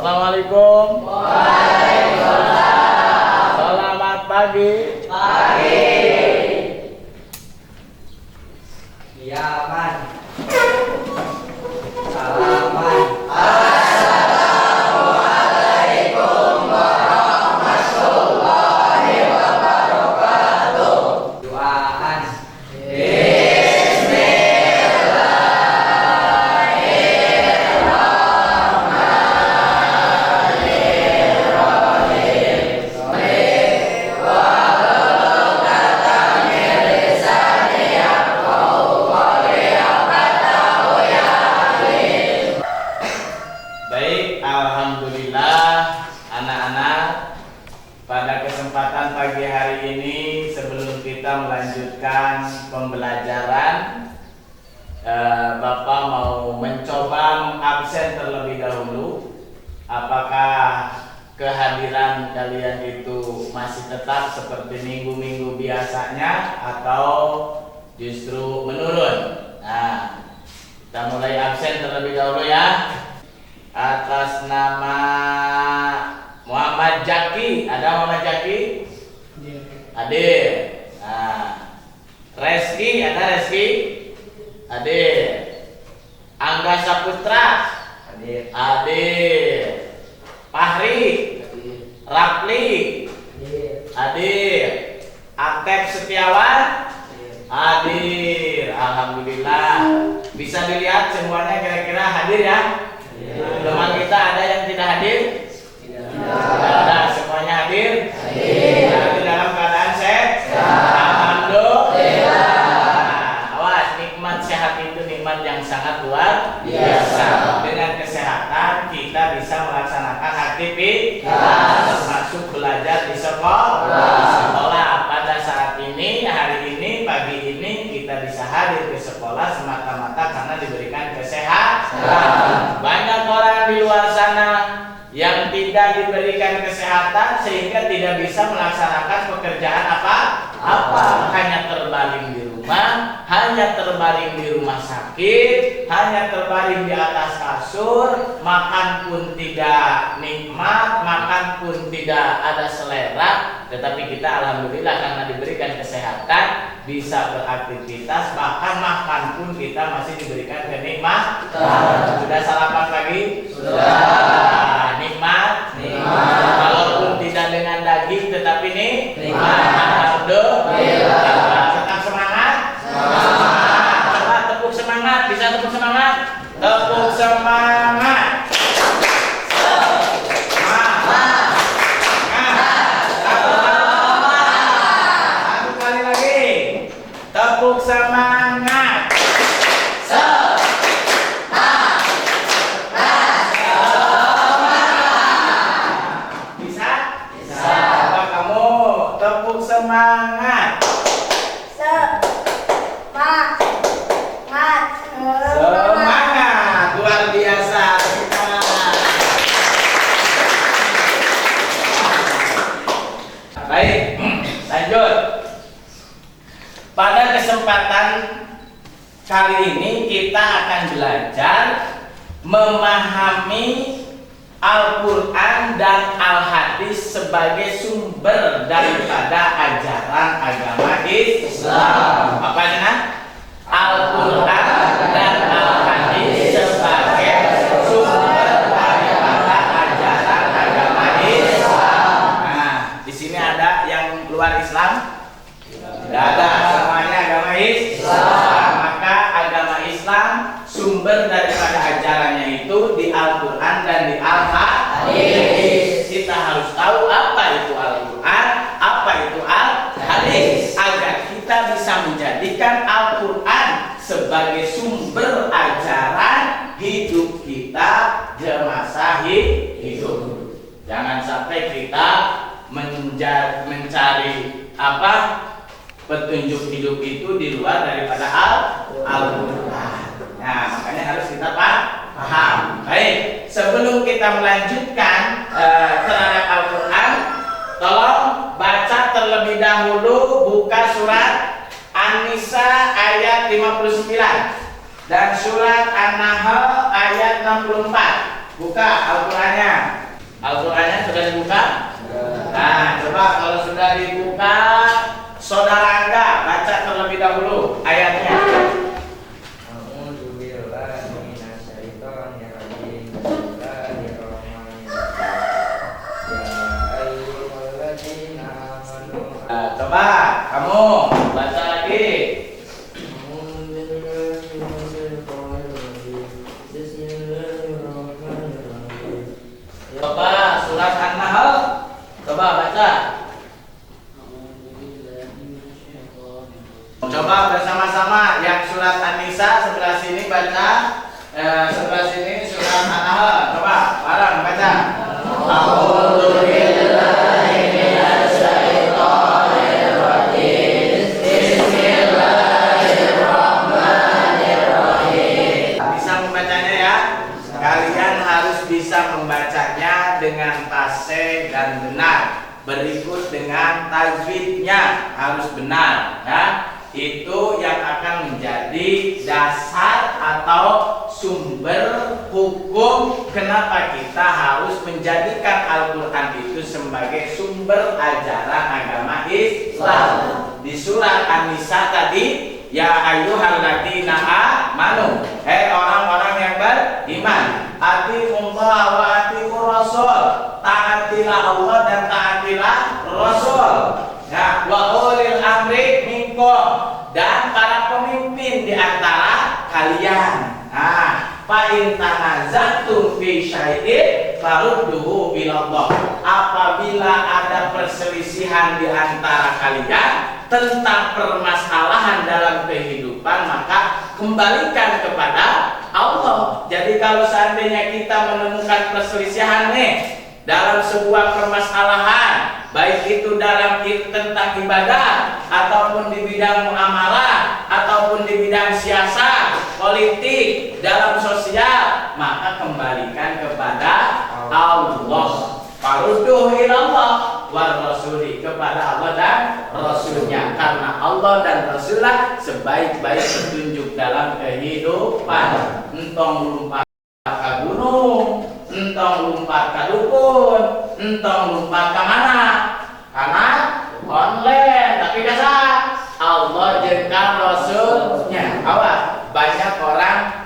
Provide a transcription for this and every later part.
Assalamualaikum. Waalaikumsalam. Selamat pagi. Pagi. Iya, Man. Salaman. Assalamualaikum warahmatullahi wabarakatuh. Doaan. Baik, alhamdulillah anak-anak, pada kesempatan pagi hari ini sebelum kita melanjutkan pembelajaran, Bapak mau mencoba mengabsen terlebih dahulu. Apakah kehadiran kalian itu masih tetap seperti minggu-minggu biasanya atau justru menurun? Nah, kita mulai absen terlebih dahulu ya. Atas nama Muhammad Jaki, ada Muhammad Jaki? Hadir. Nah, Reski, ada Reski? Hadir. Angga Saputra? Hadir. Hadir. Fahri? Rapli? Hadir. Atep Setiawan? Hadir. Alhamdulillah. Bisa dilihat semuanya kira-kira hadir ya? Teman kita ada yang tidak hadir? Tidak ada, semuanya hadir? Hadir dalam keadaan sehat? Alhamdulillah. Nah, awas, nikmat sehat itu nikmat yang sangat luar biasa. Dengan kesehatan kita bisa melaksanakan aktivitas, termasuk belajar di sekolah. Pada saat ini, hari ini, pagi ini kita bisa hadir ke sekolah semata-mata karena diberikan kesehatan. Banyak orang di luar sana yang tidak diberikan kesehatan sehingga tidak bisa melaksanakan pekerjaan apa, hanya terbaring di rumah, hanya terbaring di rumah sakit, hanya terbaring di atas kasur, makan pun tidak nikmat, makan pun tidak ada selera. Tetapi kita alhamdulillah karena diberikan kesehatan bisa beraktivitas, bahkan makan pun kita masih diberikan kenikmatan. Sudah sarapan pagi? Sudah. Nikmat? Walaupun tidak dengan daging tetapi nikmat. Alhamdulillah. Tetap semangat? Semangat. Coba tepuk semangat, bisa tepuk semangat? Tepuk semangat. Satu kali lagi. Tepuk semangat. Semangat. Semangat. Luar biasa. Baik, lanjut. Pada kesempatan kali ini kita akan belajar memahami Al-Quran dan Al-Hadis sebagai sumber daripada ajaran agama Islam. Apa ini? Al-Quran dan Al-Hadis sebagai sumber daripada ajaran agama Islam. Nah, di sini ada yang luar Islam? Tidak ada, semuanya agama Islam. Maka agama Islam sumber daripada ajarannya itu di Al-Quran dan di Al-Hadis. Kita harus tahu apa itu Al-Quran, apa itu Al-Hadis, agar kita bisa menjadikan Al-Quran sebagai sumber ajaran hidup kita di masa hidup. Jangan sampai kita mencari petunjuk hidup itu di luar daripada Al-Quran. Nah, makanya harus kita paham. Baik, sebelum kita melanjutkan terhadap Al-Quran, tolong baca terlebih dahulu, buka surat An-Nisa ayat 59 dan surat An-Nahl ayat 64. Buka Al-Qur'annya. Al-Qur'annya sudah dibuka? Nah, coba kalau sudah dibuka, saudara Angga baca terlebih dahulu ayatnya. Coba kamu baca lagi. Coba surat An-Nahl. Coba baca. Coba bersama-sama yang surat An-Nisa sebelah sini baca, sebelah sini surat An-Nahl. Coba bareng baca. A'udzu billahi minasy syaithanir rajim. Bismillahirrahmanirrahim. Bisa membacanya ya? Kalian harus bisa membacanya dengan fasih dan benar. Berikut dengan tajwidnya harus benar ya. Itu yang akan menjadi dasar atau sumber hukum kenapa kita harus menjadikan Al-Quran itu sebagai sumber ajaran agama Islam. Di surat An-Nisa tadi, ya ayyuhalladzina amanu, hei orang-orang yang beriman, atiiullah wa atiiur rasul, taatilah Allah dan taatilah Rasul. Ya, wa ulil amri minkum, dan para pemimpin di antara kalian. Nah, fa in tanaza'tum fi syai'in farudduhu ilallah. Apabila ada perselisihan di antara kalian tentang permasalahan dalam kehidupan, maka kembalikan kepada Allah. Jadi kalau seandainya kita menemukan perselisihan nih dalam sebuah permasalahan, baik itu dalam tentang ibadah ataupun di bidang muamalah ataupun di bidang siasat, politik, dalam sosial, maka kembalikan kepada Allah. Farudduhu ilallah war rasuli, kepada Allah dan Rasulnya, karena Allah dan Rasulullah sebaik-baik petunjuk dalam kehidupan. Entong lompat ke gunung, entong lompat ke dukun, entong lompat ke mana? Karena online, tapi biasa Allah jeung Rasulnya. Awas, banyak orang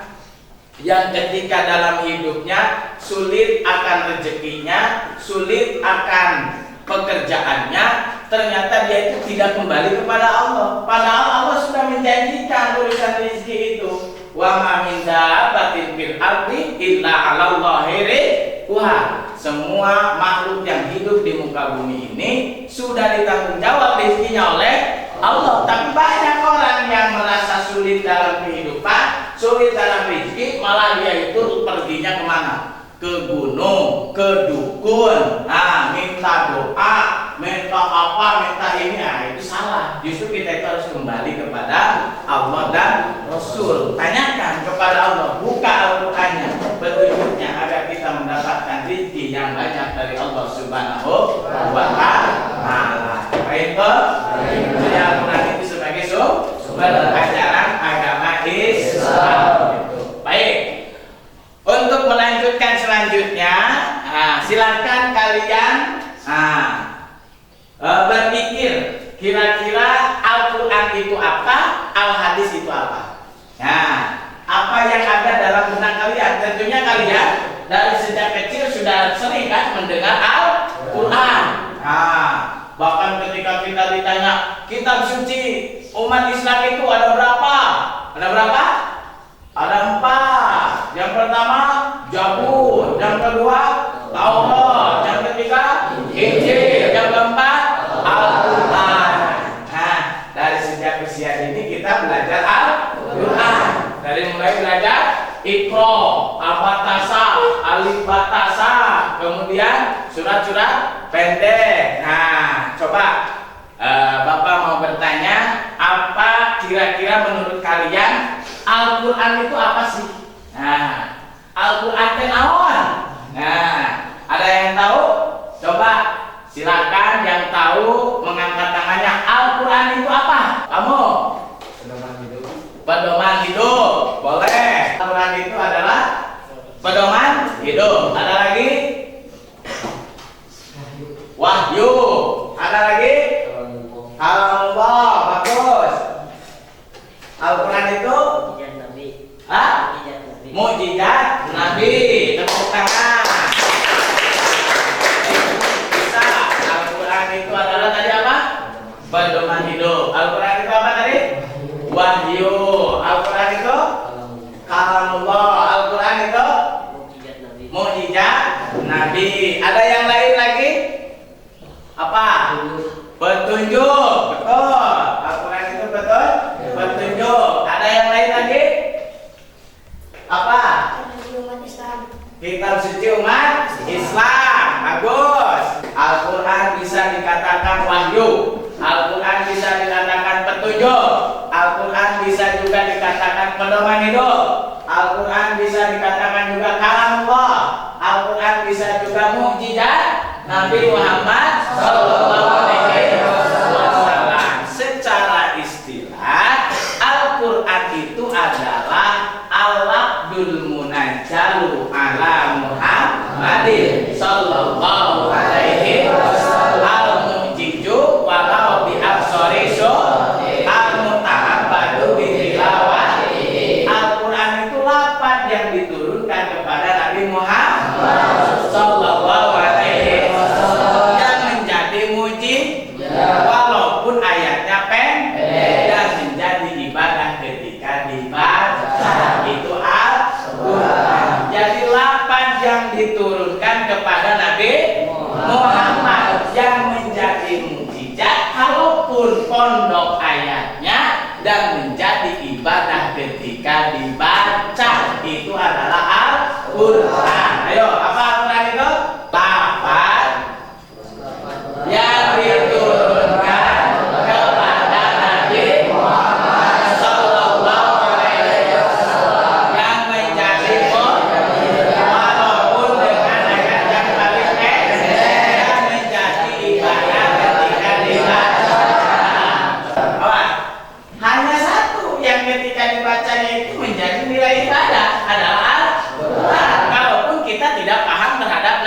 yang ketika dalam hidupnya sulit akan rezekinya, sulit akan pekerjaannya, ternyata dia itu tidak kembali kepada Allah. Padahal Allah sudah menjanjikan urusan rezeki itu. Wa ma min dabbatin fil ardi illa 'alallahi rizquha. Semua makhluk yang hidup di muka bumi ini sudah ditanggung jawab rezekinya oleh Allah. Tapi banyak orang yang merasa sulit dalam kehidupan, sulit dalam rezeki, malah dia itu perginya kemana? Ke gunung, ke dukun, minta doa, minta apa, minta ini, itu salah. Justru kita itu harus kembali kepada Allah dan Rasul. Tanyakan kepada Allah, buka Al-Qurannya, petunjuknya, agar kita mendapatkan rezeki yang banyak dari Allah Subhanahu wa Ta'ala. Baik, jadi Al-Quran itu sebagai sumber ajaran agama Islam. Baik. Untuk melanjutkan selanjutnya, silakan kalian berpikir kira-kira Al-Quran itu apa, Al-Hadis itu apa. Nah, apa yang ada dalam benak kalian? Tentunya kalian dari sejak kecil sudah sering kan mendengar Al-Quran. Bahkan ketika kita ditanya kitab suci umat Islam itu ada berapa? Ada berapa? Ada 4. Yang pertama Zabur, yang kedua Taurat, yang ketiga Injil, yang keempat Al-Quran. Nah, dari sejak usia ini kita belajar Al-Quran. Dari mulai belajar Iqra, Abatasa, Alif Batasa, kemudian surat-surat pendek. Nah, coba Bapak mau bertanya, apa kira-kira menurut kalian Al-Quran itu apa sih? Nah, Al-Quran itu apa? Nah, ada yang tahu? Coba silakan yang tahu mengangkat tangannya. Al-Quran itu apa? Kamu? Pedoman hidup. Pedoman hidup. Boleh. Al-Quran itu adalah pedoman hidup. Hidup. Ada lagi? Wahyu. Ada lagi? Kalamullah. Bagus. Al-Quran itu? Hah? Mukjizat Nabi. Tepuk tangan. Bisa. Al-Quran itu adalah tadi apa? Pedoman hidup. Al-Quran itu apa tadi? Wahyu. Al-Quran itu? Kalamullah. Al-Quran itu? Mukjizat Nabi. Ada yang lain lagi? Apa? Petunjuk. Betul. Al-Quran itu betul? Petunjuk. Ada yang lain lagi? Apa? Kitab suci umat Islam. Bagus. Al-Quran bisa dikatakan wahyu. Al-Quran bisa dikatakan petunjuk. Al-Quran bisa juga dikatakan pedoman hidup. Al-Quran bisa dikatakan juga kalamullah. Al-Quran bisa juga mukjizat Nabi Muhammad Sallallahu Alaihi Wasallam. Secara istilah, Al-Quran itu adalah al-lafdul munajjalu ala Muhammadin Sallallahu Alaihi Wasallam. Al-mujiju walau bi absori al-muta'abbadu bitilawati. Al-Quran itu lafaz yang diturunkan kepada Nabi Muhammad Sallallahu Alaihi Wasallam yang menjadi mujizat walaupun ayatnya pendek dan menjadi ibadah ketika dibaca. Itu Al-Quran. Jadi lafaz yang diturunkan kepada Nabi Muhammad yang menjadi mujizat kalaupun pondok ayatnya dan menjadi ibadah ketika dibaca. Itu adalah Al-Quran. Ayo, apa Al-Quran itu? Lafaz yang diturunkan kepada Nabi Muhammad Sallallahu Alaihi Wasallam yang menjadi walaupun dengan ayat yang paling pendek yang menjadi ibadah ketika dibaca. Kawan, hanya satu yang ketika dibacanya itu menjadi nilai ibadah adalah Al-Quran. Kalaupun kita tidak paham terhadap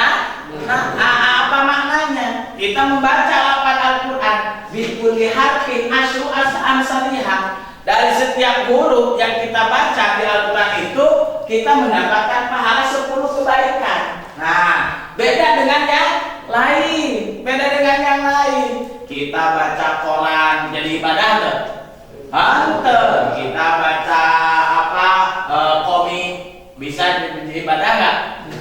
apa maknanya, kita membaca lafaz Al-Quran bikulli harfin asyru amsalihah. Dari setiap huruf yang kita baca di Al-Quran itu kita mendapatkan pahala 10 kebaikan. Nah, beda dengan yang lain. Beda dengan yang lain. Kita baca Quran jadi ibadah tuh. Kita baca apa komik bisa jadi ibadah nggak?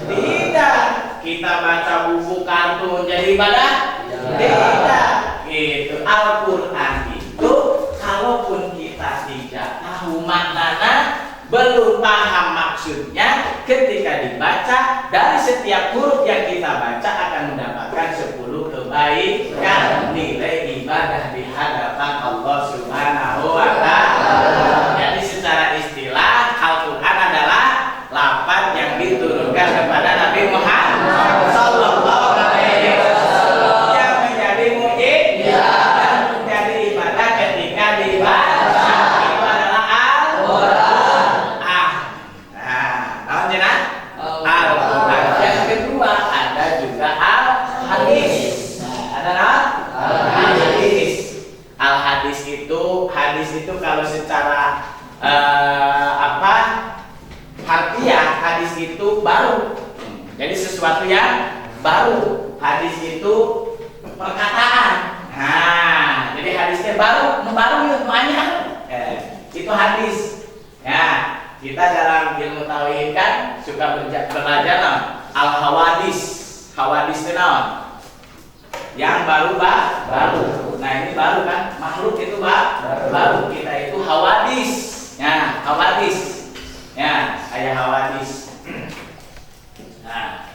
Tidak. Kita baca buku kartun jadi ibadah? Tidak. Itu Al-Quran itu kalaupun kita tidak tahu maknanya, belum paham maksudnya, ketika dibaca dari setiap huruf yang kita baca akan mendapatkan 10 kebaikan, nilai ibadah di hadapan Allah Subhanahu wa Ta'ala. Jadi secara istilah Al-Quran adalah lafaz yang diturunkan kepada Nabi Muhammad Sallallahu Alaihi Wasallam yang menjadi mujizat dan menjadi ibadah ketika dibaca. Itu adalah Al-Quran. Nah, jenah Al-Quran. Yang kedua ada juga Al-Hadis. Ada Al-Hadis. Al-Hadis itu kalau secara harfiah hadis itu baru. Jadi sesuatu yang baru. Hadis itu perkataan. Nah, jadi hadisnya baru ya banyak. Itu hadis. Ya, kita dalam ilmu tauhid kan suka belajar al-hawadis. Hawadis itu naon? Yang baru. Nah, ini baru kan? Makhluk itu baru. Kita itu hawadis. Ya, hawadis. Ya, kayak hawadis. Nah,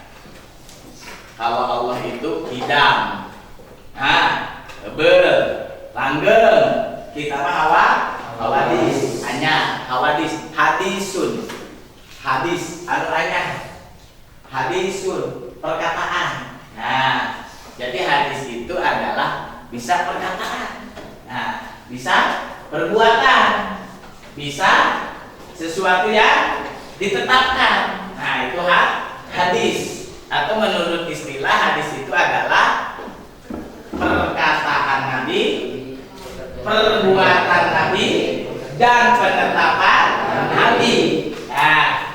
kalau Allah itu hidam. Nah, tebel, langgeng. Kita mah hawadis. Hanya hawadis, hadisun. Hadis, artinya hadisun, perkataan. Nah, jadi hadis itu adalah bisa perkataan. Nah, bisa perbuatan. Bisa sesuatu yang ditetapkan. Nah, itu hadis.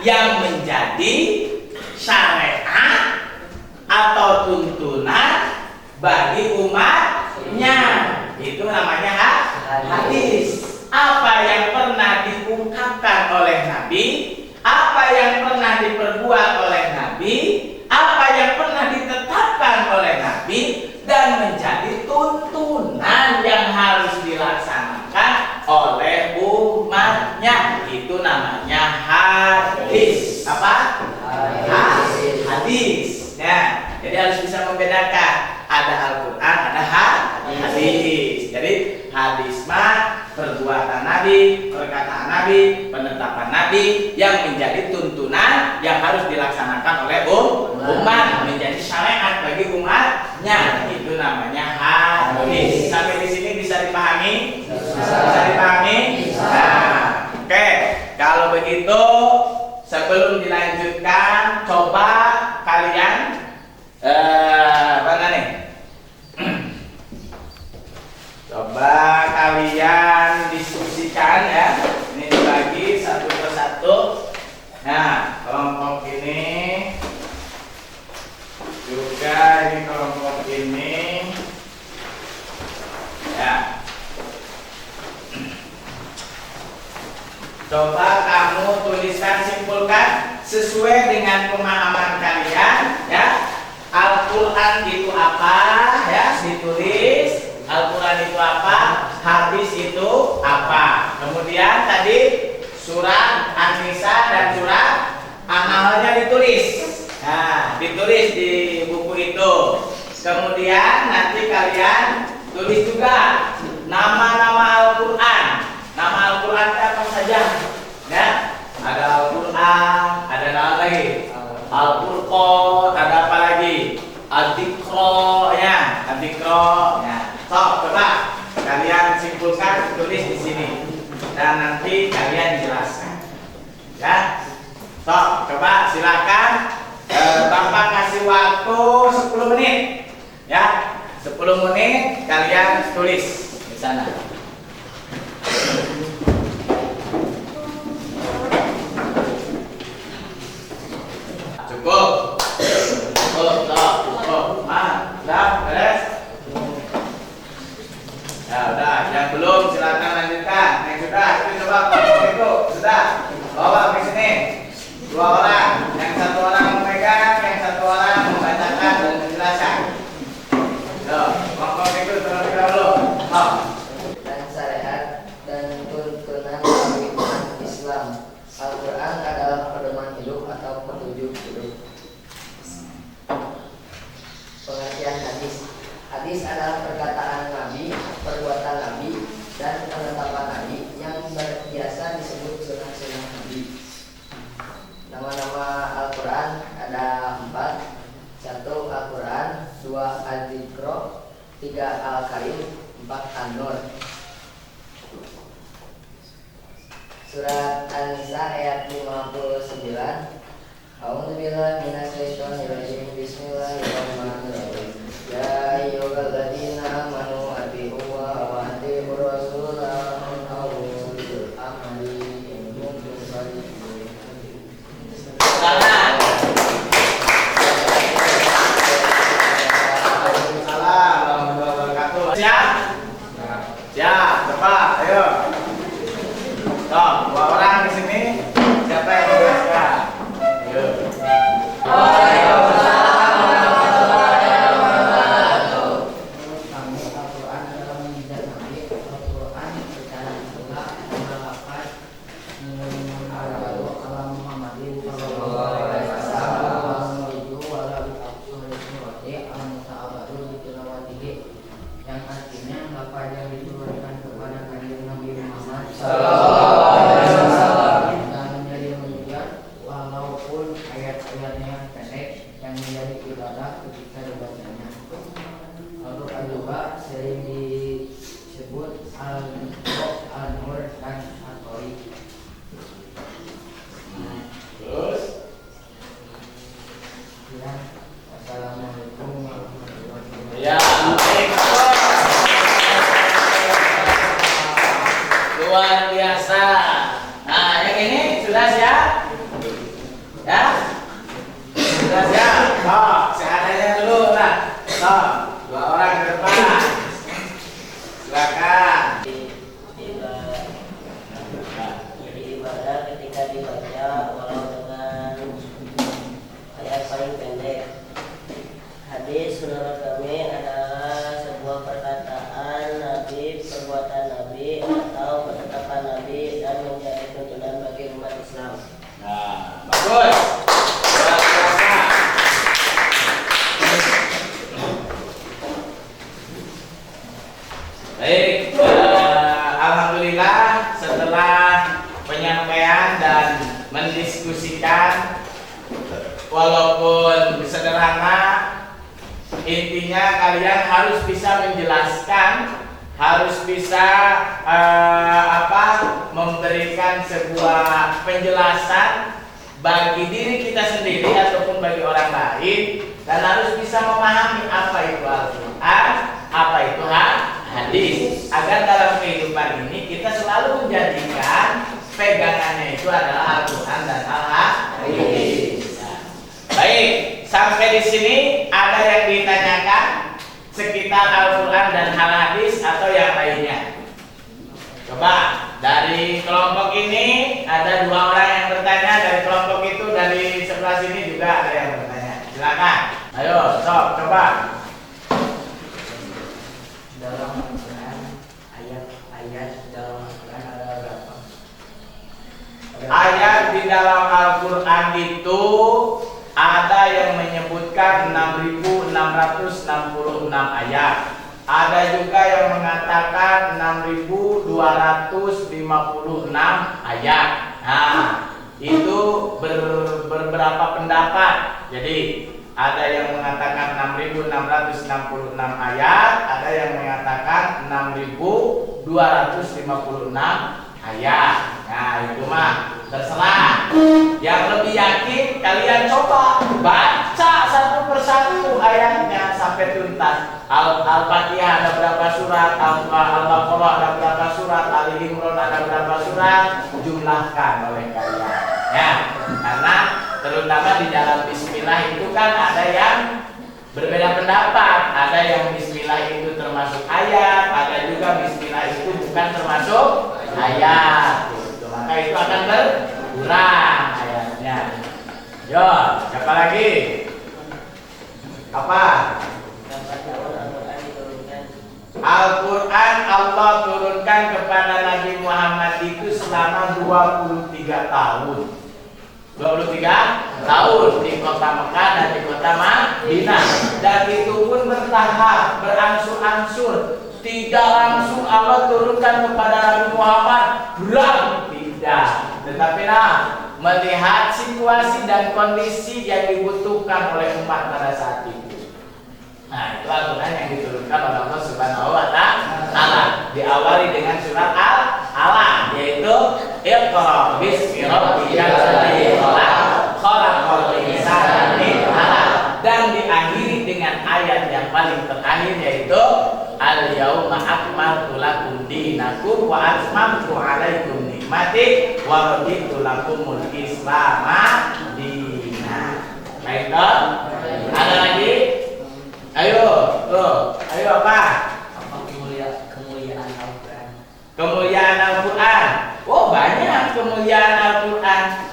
yang menjadi syariat atau tuntunan bagi umatnya. Itu namanya hadis. Apa yang pernah diungkapkan oleh Nabi, apa yang pernah diperbuat oleh Nabi, apa yang pernah ditetapkan oleh Nabi, dan menjadi tuntunan yang harus dilaksanakan oleh umatnya. Itu namanya hadis. Apa? Hadis. Ya, jadi harus bisa membedakan. Ada Al-Quran, ada hadis. Jadi hadis mah perbuatan Nabi, perkataan Nabi, penetapan Nabi yang menjadi tuntunan yang harus dilaksanakan oleh umat, menjadi syariat bagi umatnya. Itu namanya hadis. Sampai di sini bisa dipahami? Bisa dipahami? Nah, oke. Kalau begitu, sebelum dilanjutkan, coba kalian mana nih? Coba kalian diskusikan ya. Ini dibagi satu persatu. Nah, kelompok ini juga, ini kelompok ini. Ya. Coba kamu tuliskan, simpulkan sesuai dengan pemahaman kalian ya. Al-Quran itu apa? Ya, ditulis. Al-Quran itu apa? Hadis itu apa? Kemudian tadi surat An-Nisa dan surat An-Nahlnya ditulis. Nah, ditulis di buku itu. Kemudian nanti kalian tulis juga nama-nama Al-Quran. Nama Al-Quran apa saja? Ya, ada Al-Quran, ada nama lagi. Al-Furqan, ada apa lagi? Ad-Dzikra ya, Ad-Dzikra ya. So, coba kalian simpulkan, tulis di sini dan nanti kalian jelaskan. Ya. So, coba silakan. Bapak kasih waktu 10 menit. Ya. 10 menit kalian tulis di sana. Cukup. Beres. Ya udah, yang belum silakan lanjutkan. Yang sudah, itu coba kelompok itu sudah bawa ke sini. 2 orang, yang 1 orang memegang, yang 1 orang membacakan dan menjelaskan. Yo, kelompok itu terlebih dahulu. Dan syariat dan tuntunan bagi umat Islam. Al-Quran adalah pedoman hidup atau petunjuk hidup. Pengertian hadis. Hadis adalah perkataan Nabi, perbuatan Nabi, dan penetapan Nabi yang biasa disebut sunnah-sunnah Nabi. Nama-nama Al-Quran ada 4. 1 Al-Quran, 2 Al-Dzikra, 3 Al-Karim, 4 An-Nur. Surat An-Nisa ayat 59. A'udzubillahi minasyaitonirrajim. Bismillahirrahmanirrahim. Ya ayyuhalladzina amanu atti'u wa atti'ur rasul wa ulil amri minkum shalihin. Salam. Salam warahmatullahi wabarakatuh. Siap? Siap, coba ayo. Toh, 2 orang di sini. Siapa yang menjelaskan? Ayo. yang artinya apa yang diturunkan kepada Nabi Muhammad dan menjadi hujjah walaupun ayat-ayatnya yang pendek yang menjadi ibadah ketika dibacanya. Lalu kedua sering disebut Al-Nur dan Al-Tori. Terus Ya, Assalamualaikum warahmatullahi wabarakatuh. ya, baik. Luar biasa. Nah, yang ini sudah siap? So, dua orang ke depan. Silakan. Jadi ibadah ketika dibaca walau dengan ayat paling pendek. Hadis menurut kami adalah sebuah perkataan Nabi, perbuatan Nabi, atau ketetapan Nabi dan menjadi tuntunan bagi umat Islam. Nah, bagus. Luar biasa. Baik, alhamdulillah setelah penyampaian dan mendiskusikan, walaupun sederhana, intinya kalian harus bisa menjelaskan, harus bisa memberikan sebuah penjelasan bagi diri kita sendiri ataupun bagi orang lain, dan harus bisa memahami apa itu Al-Quran, apa itu hadis, agar dalam kehidupan ini kita selalu menjadikan pegangannya itu adalah Al-Quran dan Al-Hadis. Baik, sampai di sini ada yang ditanyakan sekitar Al-Quran dan Al-Hadis atau yang lainnya? Coba dari kelompok ini ada dua orang yang bertanya, dari kelompok itu dari sebelah sini juga ada yang bertanya. Silakan. Ayo, sok coba. Dalam Al-Quran, ayat-ayat dalam Al-Quran ada berapa? Ayat di dalam Al-Quran itu ada yang menyebutkan 6.666 ayat. Ada juga yang mengatakan 6.256 ayat. Nah, itu beberapa pendapat. Jadi ada yang mengatakan 6.666 ayat, ada yang mengatakan 6.256 ayat. Nah, itu mah terserah. Yang lebih yakin kalian coba baca satu persatu ayatnya sampai tuntas. Al-Fatihah ada berapa surat, Al-Baqarah ada berapa surat, Ali Imran ada berapa surat, jumlahkan oleh kalian. Ya, karena terutama di dalam bismillah itu kan ada yang berbeda pendapat. Ada yang bismillah itu termasuk ayat, ada juga bismillah itu bukan termasuk ayat. Maka itu akan berkurang ayatnya. Yo, siapa lagi? Apa? Al-Quran Allah turunkan kepada Nabi Muhammad itu selama 23 tahun. 23 tahun di kota Mekah dan di kota Madinah. Dan itu pun bertahap, berangsur-angsur. Tidak langsung Allah turunkan kepada Nabi Muhammad, tidak. Tetapi melihat situasi dan kondisi yang dibutuhkan oleh umat pada saat itu. Nah, itu Al-Quran yang diturunkan oleh Allah Subhanahu wa Ta'ala. Diawali dengan surat Al-Alaq, yaitu Iqra bismi rabbikal ladzi khalaq, khalaqal insana min 'alaq, dan diakhiri dengan ayat yang paling terakhir, yaitu Al-yauma akmaltu lakum dinakum wa atmamtu 'alaikum nikmati wa raditu lakumul Islama dinan. Baik, ada lagi? Ayo, ayo apa? Kemuliaan Al-Quran? Kemuliaan Al-Quran. Oh, banyak kemuliaan Al-Quran.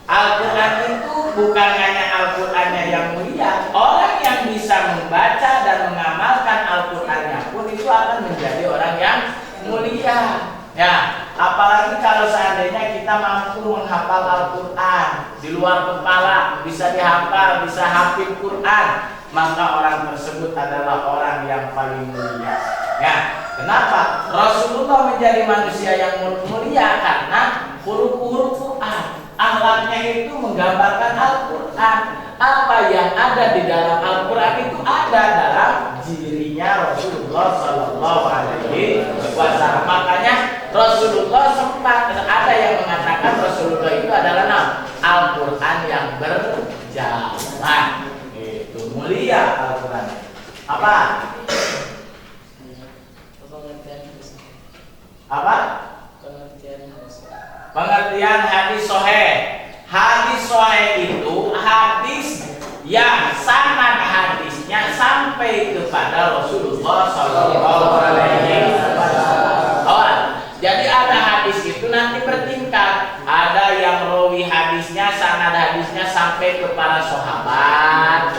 Al-Quran itu bukan hanya Al-Qurannya yang mulia. Orang yang bisa membaca dan mengamalkan Al-Qurannya pun itu akan menjadi orang yang mulia. Ya, apalagi kalau seandainya kita mampu menghafal Al-Quran di luar kepala, bisa dihafal, bisa hafid Quran, maka orang tersebut adalah orang yang paling mulia. Ya, kenapa? Rasulullah menjadi manusia yang mulia karena huruf-huruf Quran. Akhlaknya itu menggambarkan Al-Quran. Apa yang ada di dalam Al-Quran itu ada dalam dirinya Rasulullah Sallallahu Alaihi Wasallam. Makanya Rasulullah sempat ada yang mengatakan Rasulullah itu adalah Al-Quran yang berjalan. Itu mulia Al-Quran. Apa? Apa? Pengertian hadis sahih. Hadis sahih itu hadis yang sanad hadisnya sampai ke kepada Rasulullah Sallallahu Alaihi Wasallam. Jadi ada hadis itu nanti bertingkat. Ada yang rawi hadisnya, sanad hadisnya sampai kepada sahabat.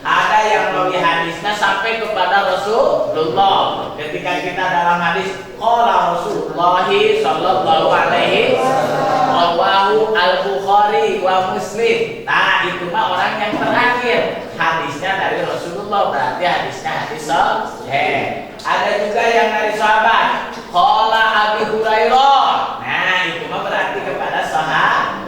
Ada yang rawi hadisnya sampai kepada Rasulullah. Ketika kita dalam hadis qala Rasulullah sallallahu alaihi wasallam al-Bukhari wa Muslim. Nah, itu mah orang yang terakhir. Hadisnya dari Rasulullah, berarti hadisnya hadis sahih. Ada juga yang dari sahabat. Qala Abi Hurairah. Nah, itu mah berarti kepada sahabat.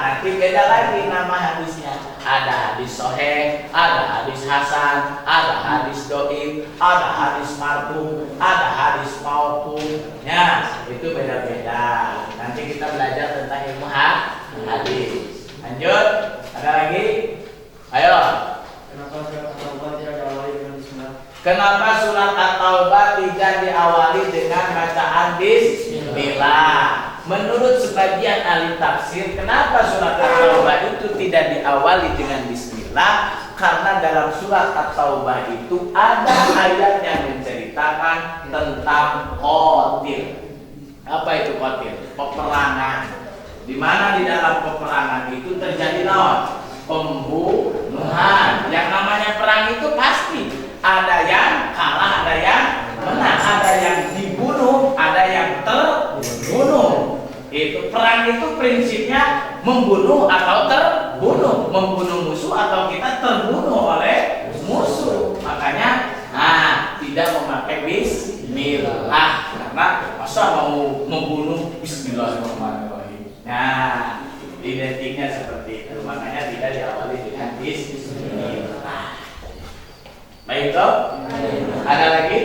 Nanti beda lagi nama hadisnya. Ada hadis sahih, ada hadis hasan, ada hadis dhaif, ada hadis marfu, ada hadis mauquf. Ya, itu beda-beda. Nanti kita belajar tentang ilmu hadis. Lanjut. Ada lagi? Ayo. Kenapa surat At-Taubah tidak diawali dengan bacaan bismillah? Menurut sebagian ahli tafsir, kenapa surat At-Taubah itu tidak diawali dengan bismillah? Karena dalam surat At-Taubah itu ada ayat yang menceritakan tentang qatil. Apa itu qatil? Peperangan. Di mana di dalam peperangan itu terjadi pembunuhan. Yang namanya perang itu pasti ada yang kalah, ada yang menang, ada yang dibunuh, ada yang terbunuh. Itu perang itu prinsipnya membunuh atau terbunuh, membunuh musuh atau kita terbunuh oleh musuh. Makanya tidak memakai bismillah, karena masa mau membunuh bismillahirrahmanirrahim. Nah, identiknya seperti itu. Makanya tidak diawali dengan bismillah. Baik toh? Ada lagi?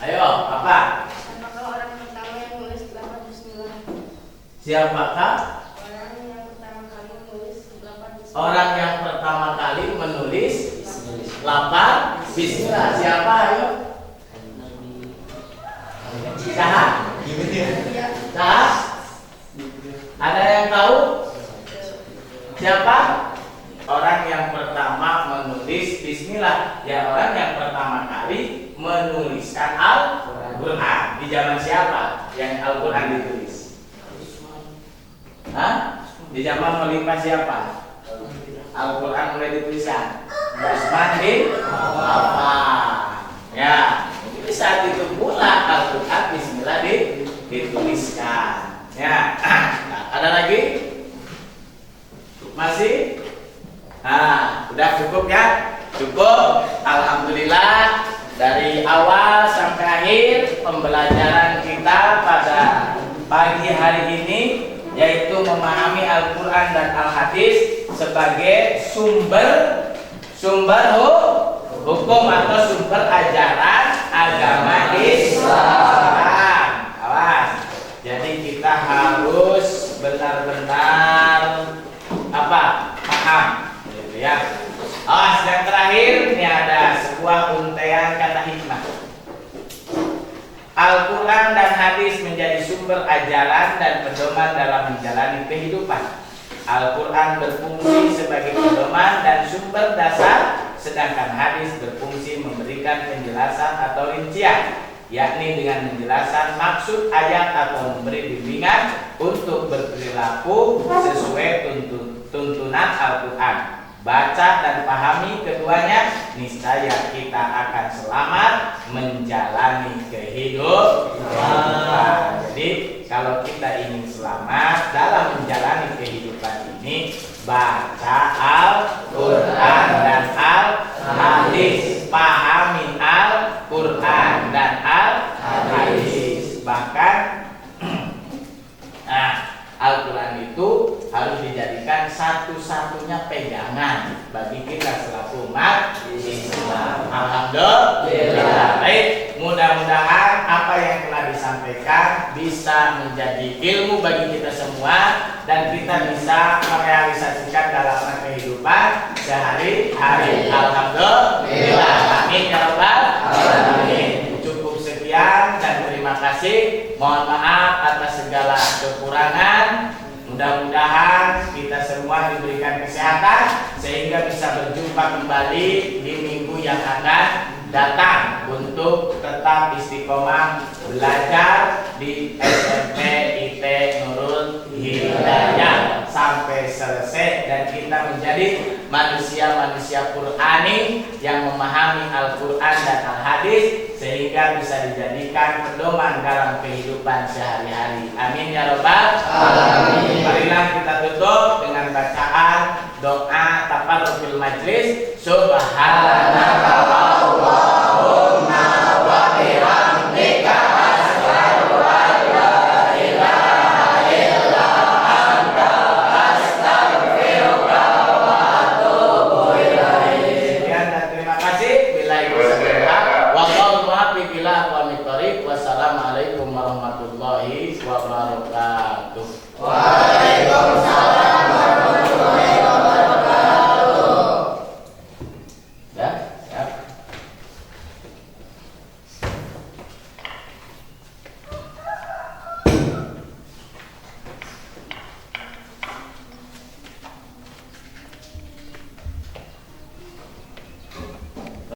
Ayo, apa? Apakah orang pertama yang menulis lafaz bismillah? Siapakah? Orang yang pertama kali menulis lafaz bismillah. Orang yang pertama kali menulis lafaz bismillah. Siapa? Ayo. Saha? Saha? Ada yang tahu? Siapa? Orang yang pertama menulis bismillah. Ya, orang yang pertama kali menuliskan Al-Quran. Di zaman siapa yang Al-Quran ditulis? Di zaman Khalifah siapa Al-Quran mulai dituliskan? Utsman bin Affan. Ya, jadi saat itu pula Al-Quran bismillah dituliskan. Ya, ada lagi? Masih? Udah cukup ya? Cukup. Alhamdulillah, dari awal sampai akhir pembelajaran kita pada pagi hari ini yaitu memahami Al-Quran dan Al-Hadis sebagai sumber hukum atau sumber ajaran agama Islam. Awas. Jadi kita harus benar-benar paham. Ya. Awas, yang terakhir ini ada sebuah untaian kata hikmah. Al-Quran dan hadis menjadi sumber ajaran dan pedoman dalam menjalani kehidupan. Al-Quran berfungsi sebagai pedoman dan sumber dasar, sedangkan hadis berfungsi memberikan penjelasan atau rincian, yakni dengan penjelasan maksud ayat atau memberi bimbingan untuk berperilaku sesuai tuntunan Al-Quran. Baca dan pahami keduanya, niscaya kita akan selamat menjalani kehidupan. Jadi kalau kita ingin selamat dalam menjalani kehidupan ini, baca Al-Quran dan Al-Hadis, pahami Al-Quran dan Al-Hadis. Bahkan Al-Quran itu harus dijadikan satu-satunya pegangan bagi kita selaku umat Islam. Alhamdulillah. Baik, mudah-mudahan apa yang telah disampaikan bisa menjadi ilmu bagi kita semua dan kita bisa merealisasikan dalam kehidupan sehari-hari. Alhamdulillah. Amin ya rabbal alamin. Cukup sekian dan terima kasih. Mohon maaf atas segala kekurangan. Mudah-mudahan kita semua diberikan kesehatan sehingga bisa berjumpa kembali di minggu yang akan datang untuk tetap istiqomah belajar di SMP IT Nurul Hidayah sampai selesai dan kita menjadi manusia-manusia Qur'ani yang memahami Al-Quran dan Al-Hadis sehingga bisa dijadikan pedoman dalam kehidupan sehari-hari. Amin ya Rabbal alamin. Marilah kita tutup dengan bacaan doa tafarruqul majlis. Subhanaka Allahumma wa bihamdika asyhadu an la ilaha illa anta astaghfiruka wa atubu ilaik. Sekian dan terima kasih. Billahi taufiq. Wallahu muwaffiq ila aqwamit thoriq. Wassalamualaikum warahmatullahi wabarakatuh. Waalaikumsalam.